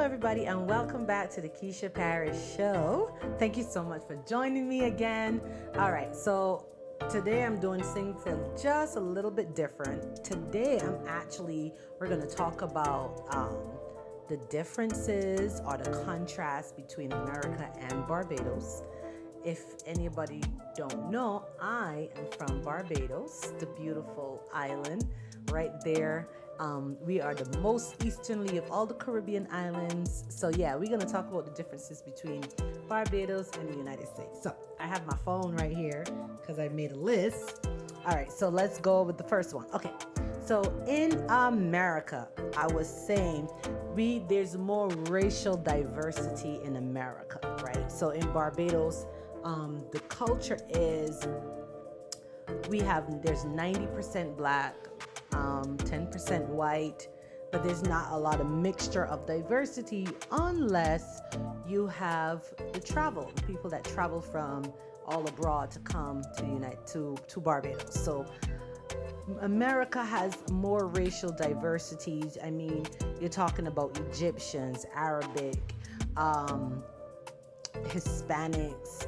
everybody, and welcome back to the Keisha Parris Show. Thank you so much for joining me again. All right, so today I'm doing things just a little bit different. Today we're going to talk about the differences or the contrast between America and Barbados. If anybody don't know, I am from Barbados, the beautiful island right there. We are the most easterly of all the Caribbean islands. So yeah, we're going to talk about the differences between Barbados and the United States. So I have my phone right here because I made a list. All right, so let's go with the first one. Okay, so in America, I was saying there's more racial diversity in America, right? So in Barbados, the culture is there's 90% black, 10% white, but there's not a lot of mixture of diversity unless you have the people that travel from all abroad to come to Barbados. So America has more racial diversities. I mean, you're talking about Egyptians, Arabic, Hispanics,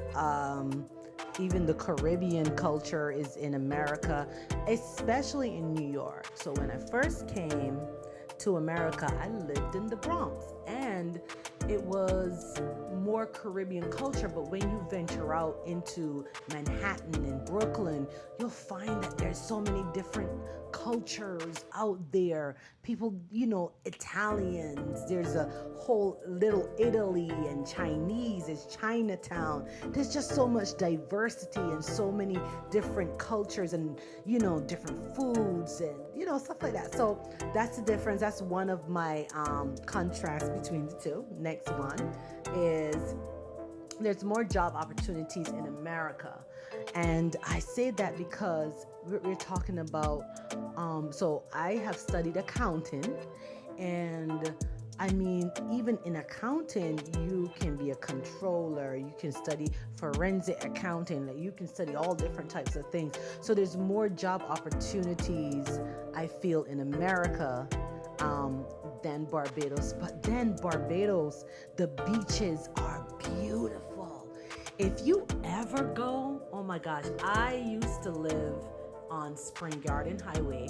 even the Caribbean culture is in America, especially in New York. So when I first came to America, I lived in the Bronx, and it was more Caribbean culture. But when you venture out into Manhattan and Brooklyn, you'll find that there's so many different cultures out there. People, Italians, there's a whole little Italy, and Chinese is Chinatown. There's just so much diversity and so many different cultures and, different foods and, stuff like that. So that's the difference. That's one of my contrasts between the two. Next one is there's more job opportunities in America. And I say that because we're talking about, so I have studied accounting, and I mean, even in accounting, you can be a controller, you can study forensic accounting, you can study all different types of things. So there's more job opportunities, I feel, in America than Barbados. But then Barbados, the beaches are beautiful. If you ever go, oh my gosh, I used to live on Spring Garden Highway,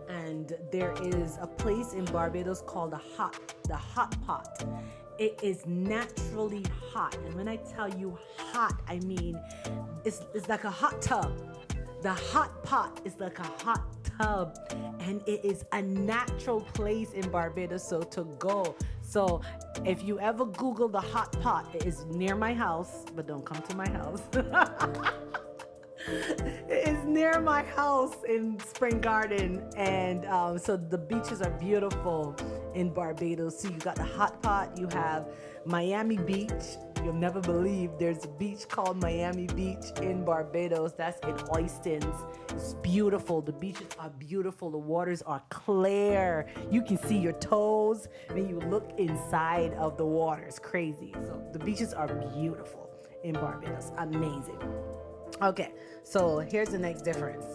and there is a place in Barbados called the hot pot. It is naturally hot, and when I tell you hot, I mean it's like a hot tub. The hot pot is like a hot tub, and it is a natural place in Barbados to go. So if you ever Google the hot pot, it is near my house, but don't come to my house. It is near my house in Spring Garden, and so the beaches are beautiful in Barbados. So you got the hot pot, you have Miami Beach. You'll never believe there's a beach called Miami Beach in Barbados. That's in Oistins. It's beautiful. The beaches are beautiful. The waters are clear. You can see your toes when you look inside of the water. It's crazy. So the beaches are beautiful in Barbados. Amazing. Okay, so here's the next difference.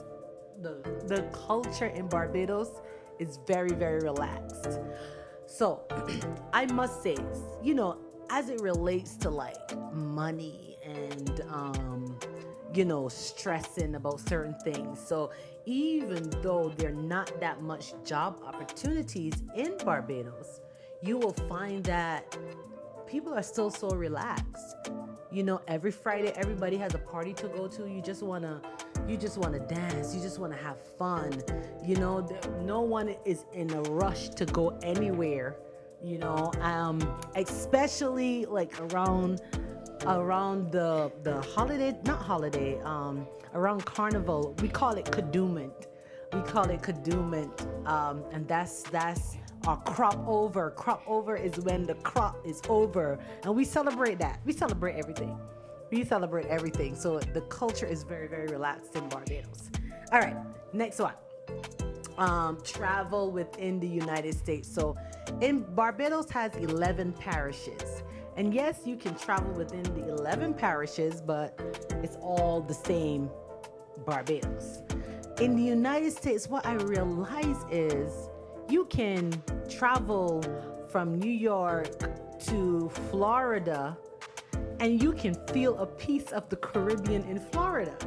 The culture in Barbados is very, very relaxed. So I must say, as it relates to like money and, stressing about certain things. So even though there are not that much job opportunities in Barbados, you will find that people are still so relaxed. Every Friday, everybody has a party to go to. You just want to dance. You just want to have fun. No one is in a rush to go anywhere, especially like around the holiday, not holiday, around Carnival. We call it Kadooment. And that's our crop over. Crop over is when the crop is over, and we celebrate that. We celebrate everything. So the culture is very, very relaxed in Barbados. All right, next one. Travel within the United States. So in Barbados has 11 parishes. And yes, you can travel within the 11 parishes, but it's all the same Barbados. In the United States, what I realize is you can travel from New York to Florida, and you can feel a piece of the Caribbean in Florida.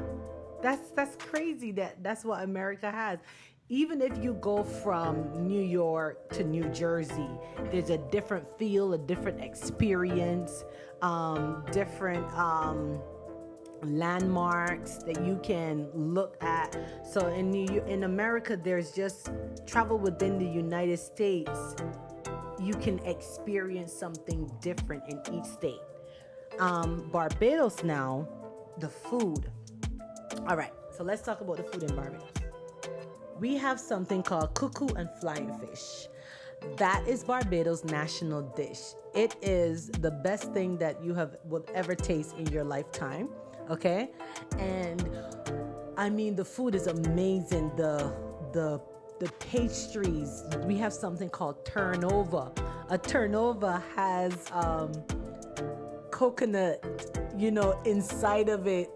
That's crazy that's what America has. Even if you go from New York to New Jersey, there's a different feel, a different experience, different landmarks that you can look at. So in America, there's just travel within the United States. You can experience something different in each state. Barbados now, the food. All right, so let's talk about the food in Barbados. We have something called cuckoo and flying fish. That is Barbados' national dish. It is the best thing that you will ever taste in your lifetime. Okay, and I mean the food is amazing. The pastries. We have something called turnover. A turnover has coconut, inside of it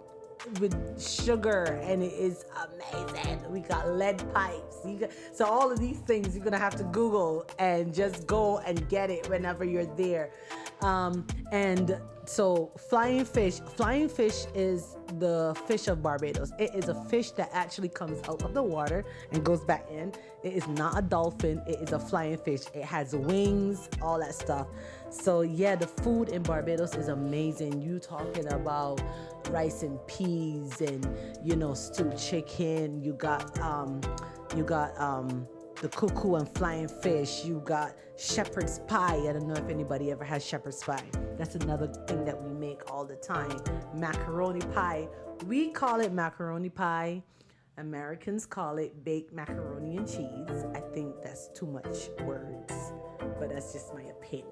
with sugar, and it is amazing. We got lead pipes. So all of these things you're gonna have to Google and just go and get it whenever you're there. And so flying fish is the fish of Barbados. It is a fish that actually comes out of the water and goes back in. It is not a dolphin. It is a flying fish. It has wings, all that stuff. So yeah, the food in Barbados is amazing. You talking about rice and peas and stewed chicken. You got the cuckoo and flying fish. You got shepherd's pie. I don't know if anybody ever has shepherd's pie. That's another thing that we make all the time. Macaroni pie. We call it macaroni pie. Americans call it baked macaroni and cheese. I think that's too much words, but that's just my opinion.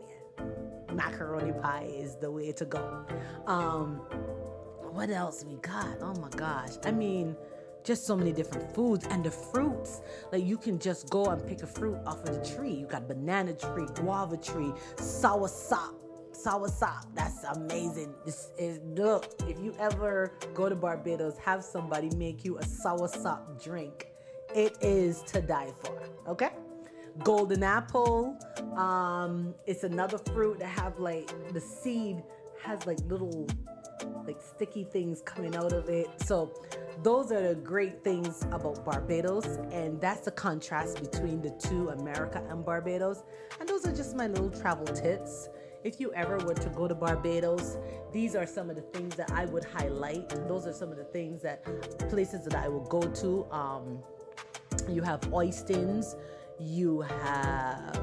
Macaroni pie is the way to go. What else we got? Oh my gosh. I mean, just so many different foods. And the fruits, like you can just go and pick a fruit off of the tree. You got banana tree, guava tree, soursop. That's amazing. Look, if you ever go to Barbados, have somebody make you a soursop drink. It is to die for. Okay? Golden apple. It's another fruit that have like the seed has like little like sticky things coming out of it. So those are the great things about Barbados, and that's the contrast between the two, America and Barbados. And those are just my little travel tips. If you ever were to go to Barbados, these are some of the things that I would highlight. Those are some of the places that I will go to. You have oysters. You have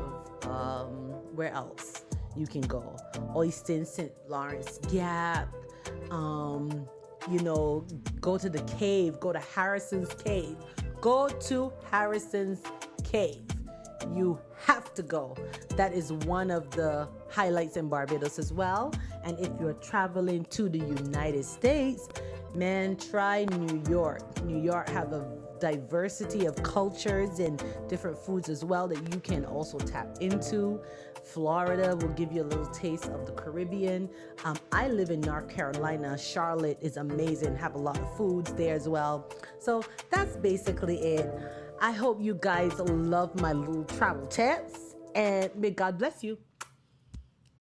where else you can go? Oysters, St. Lawrence Gap. Go to the cave. Go to Harrison's Cave. Go to Harrison's Cave. You have to go. That is one of the highlights in Barbados as well. And if you're traveling to the United States, man, try New York. New York have a diversity of cultures and different foods as well that you can also tap into. Florida will give you a little taste of the Caribbean. I live in North Carolina. Charlotte is amazing. Have a lot of foods there as well. So that's basically it. I hope you guys love my little travel tips, and may God bless you.